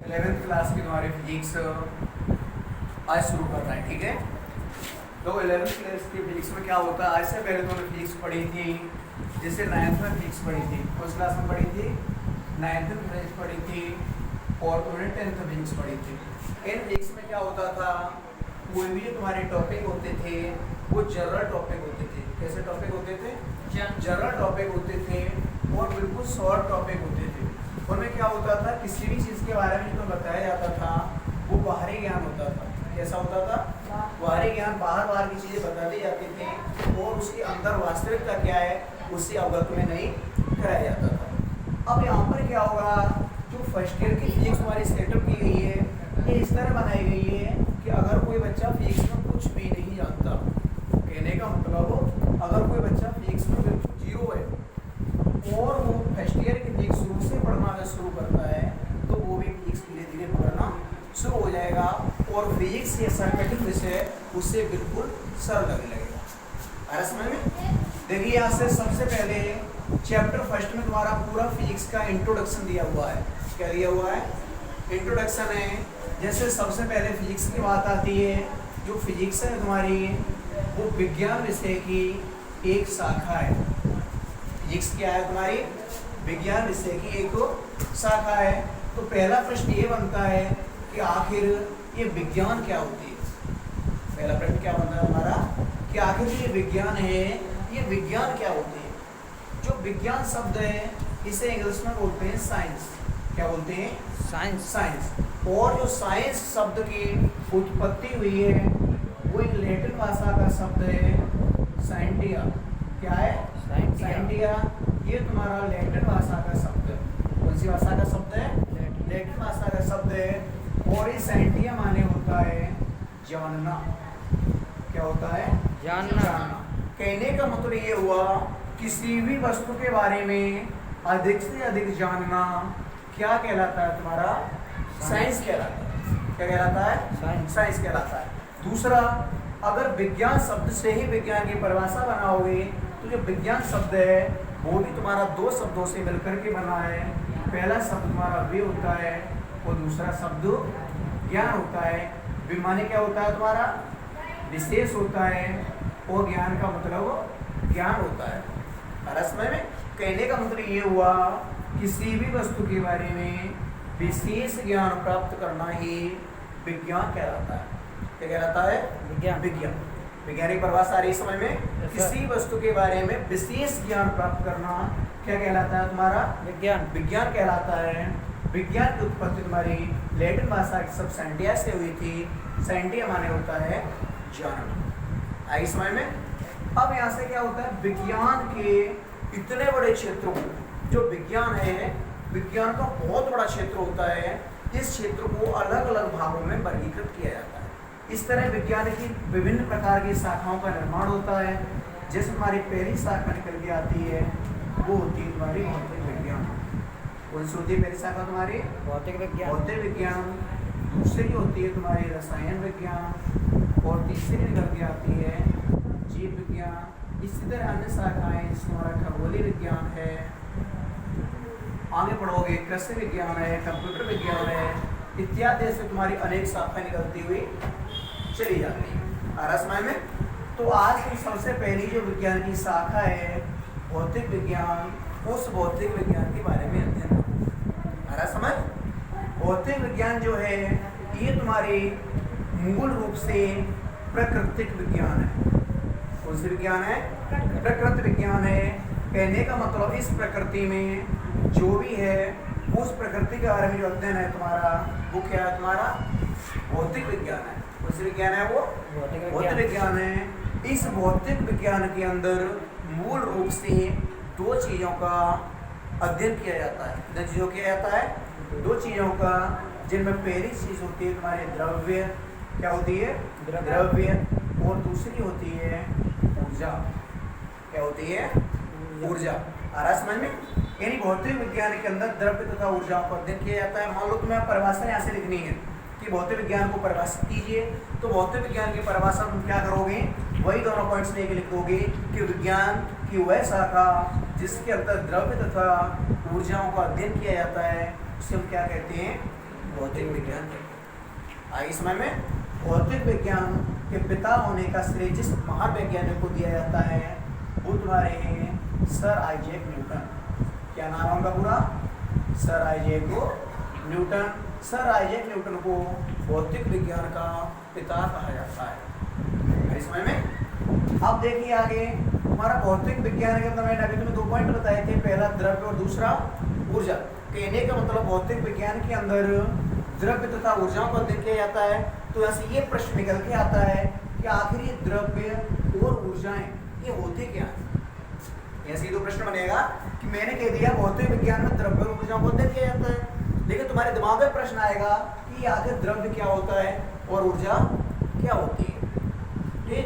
11th class की तुम्हारी physics आज शुरू करना है, ठीक है। तो 11th क्लास की फिजिक्स में क्या होता है, आज से पहले तुमने फिजिक्स पढ़ी थी, जैसे 9th में फिजिक्स पढ़ी थी, उस क्लास में पढ़ी थी 9th में फिजिक्स पढ़ी थी और तुमने 10th में फिजिक्स पढ़ी थी। इन फिजिक्स में क्या होता था, कोई भी जो तुम्हारे टॉपिक होते थे वो जनरल टॉपिक होते थे। कैसे टॉपिक होते थे? जनरल टॉपिक होते थे और बिल्कुल शॉर्ट टॉपिक होते थे। उनमें क्या होता था, किसी भी चीज़ के बारे में जो बताया जाता था वो बाहरी ज्ञान होता था। कैसा होता था? बाहरी ज्ञान, बाहर की चीज़ें बता दी जाती थी और उसके अंदर वास्तविकता क्या है उससे अवगत में नहीं कराया जाता था। अब यहाँ पर क्या होगा, जो फर्स्ट ईयर की फिजिक्स हमारी सेटअप की गई है ये इस तरह बनाई गई है कि अगर कोई बच्चा फिजिक्स में कुछ भी नहीं जानता, कहने का मतलब अगर कोई बच्चा फिजिक्स में बिल्कुल जीरो है और वो फर्स्ट ईयर की फिजिक्स शुरू से पढ़ना अगर शुरू करता है तो वो भी फिजिक्स धीरे धीरे पढ़ना शुरू हो जाएगा और फिजिक्स ये कठिन विषय है उससे बिल्कुल सरल लगने लगेगा। अरे समझ में? देखिए यहाँ से सबसे पहले चैप्टर फर्स्ट में तुम्हारा पूरा फिजिक्स का इंट्रोडक्शन दिया हुआ है। क्या दिया हुआ है? इंट्रोडक्शन है। जैसे सबसे पहले फिजिक्स की बात आती है, जो फिजिक्स है तुम्हारी वो विज्ञान विषय की एक शाखा है। फिजिक्स क्या है तुम्हारी? विज्ञान विषय की एक शाखा है। तो पहला प्रश्न ये बनता है कि आखिर ये विज्ञान क्या होती है। पहला प्रश्न क्या बनता है हमारा कि आखिर ये विज्ञान है, ये विज्ञान क्या होती है। जो विज्ञान शब्द है इसे इंग्लिश में बोलते हैं साइंस। क्या बोलते हैं? साइंस। और जो साइंस शब्द की उत्पत्ति हुई है वो एक लैटिन भाषा का शब्द है साइंटिया। क्या है? साइंटिया। ये तुम्हारा लैटिन भाषा का शब्द है। कौन सी भाषा का शब्द है? लैटिन भाषा का शब्द है। और ये साइंटिया माने होता है जानना। क्या होता है? जानना। कहने का मतलब ये हुआ किसी भी वस्तु के बारे में अधिक से अधिक जानना क्या कहलाता है तुम्हारा? साइंस कहलाता है। क्या कहलाता है? साइंस कहलाता है। दूसरा, अगर विज्ञान शब्द से ही विज्ञान की परिभाषा बनाओगे तो जो विज्ञान शब्द है वो भी तुम्हारा दो शब्दों से मिलकर के बना है। पहला शब्द तुम्हारा वे होता है और दूसरा शब्द ज्ञान होता है। विमानी क्या होता है तुम्हारा? विशेष होता है और ज्ञान का मतलब ज्ञान होता है। रसमय में कहने का मतलब ये हुआ किसी भी वस्तु के बारे में विशेष ज्ञान प्राप्त करना ही विज्ञान कहलाता है। क्या कहलाता है? विज्ञान। वैज्ञानिक परिभाषा आ रही समझ में? किसी वस्तु के बारे में विशेष ज्ञान प्राप्त करना क्या कहलाता है तुम्हारा? विज्ञान कहलाता है। विज्ञान की उत्पत्ति तुम्हारी लैटिन भाषा की सब साइंटिया से हुई थी। साइंटिया माने होता है जानना। आई समझ में? अब यहाँ से क्या होता है, विज्ञान के इतने बड़े क्षेत्रों को, जो विज्ञान है विज्ञान का बहुत बड़ा क्षेत्र होता है, इस क्षेत्र को अलग अलग भागों में वर्गीकृत किया जाता है। इस तरह विज्ञान की विभिन्न प्रकार की शाखाओं का निर्माण होता है। जैसे तुम्हारी पहली शाखा निकल के आती है वो होती है तुम्हारी भौतिक विज्ञान। कौन सी होती है पहली शाखा तुम्हारी? भौतिक विज्ञान। दूसरी होती है तुम्हारी रसायन विज्ञान और तीसरी निकल के आती है जीव विज्ञान। इसी तरह अन्य शाखाएं जिसमें हमारा खगोलीय विज्ञान है, आगे पढ़ोगे कृषि विज्ञान है, कंप्यूटर विज्ञान है, इत्यादि से तुम्हारी अनेक शाखाएं निकलती हुई चली जाती है। रसमय में तो आज की सबसे पहली जो विज्ञान की शाखा है भौतिक विज्ञान, उस भौतिक विज्ञान के बारे में अध्ययन करो। रसमय भौतिक विज्ञान जो है ये तुम्हारी मूल रूप से प्राकृतिक विज्ञान है। कौन सी विज्ञान है? प्रकृति विज्ञान है। कहने का मतलब इस प्रकृति में जो भी है उस प्रकृति के बारे में जो अध्ययन है तुम्हारा वो क्या है तुम्हारा? भौतिक विज्ञान है। कौन सी विज्ञान है वो? भौतिक विज्ञान है। इस भौतिक विज्ञान के अंदर मूल रूप से दो चीज़ों का अध्ययन किया जाता है। कितनी चीज़ों किया जाता है? दो चीज़ों का, जिनमें पहली चीज़ होती है तुम्हारी द्रव्य। क्या होती है? द्रव्य। और दूसरी होती है ऊर्जा। क्या होती है? ऊर्जा। आ रहा समझ में? यानी भौतिक विज्ञान के अंदर द्रव्य तथा ऊर्जा का अध्ययन किया जाता है। मान लो तुम्हें परिभाषा यहाँ से लिखनी है कि भौतिक विज्ञान को परिभाषित कीजिए, तो भौतिक विज्ञान की परिभाषा तुम क्या करोगे? वही दोनों पॉइंट्स लेके लिखोगे कि विज्ञान की वह शाखा जिसके अंदर द्रव्य तथा ऊर्जाओं का अध्ययन किया जाता है उसे हम क्या कहते हैं? भौतिक विज्ञान आज समय में भौतिक विज्ञान के पिता होने का श्रेय जिस महान वैज्ञानिक को दिया जाता है वो तुम्हारे हैं सर आइजैक न्यूटन। क्या नाम है उनका पूरा? Sir Isaac Newton. Sir Isaac Newton को भौतिक विज्ञान का पिता कहा जाता है इस समय में। अब देखिए आगे हमारा भौतिक विज्ञान के अंदर मैंने अभी तुम्हें 2 पॉइंट बताए थे, पहला द्रव्य और दूसरा ऊर्जा। कहने का मतलब भौतिक विज्ञान के अंदर द्रव्य तथा ऊर्जाओं को अध्ययन किया जाता है। तो यहाँ से ये प्रश्न निकल के आता है कि आखिर ये द्रव्य और ऊर्जाएं ये होते क्या है। ऐसे ही तो प्रश्न बनेगा कि मैंने कह दिया भौतिक विज्ञान में द्रव्य और ऊर्जाओं को अध्ययन किया जाता है, लेकिन तुम्हारे दिमाग में प्रश्न आएगा कि आखिर द्रव्य क्या होता है और ऊर्जा क्या होती है। ठीक,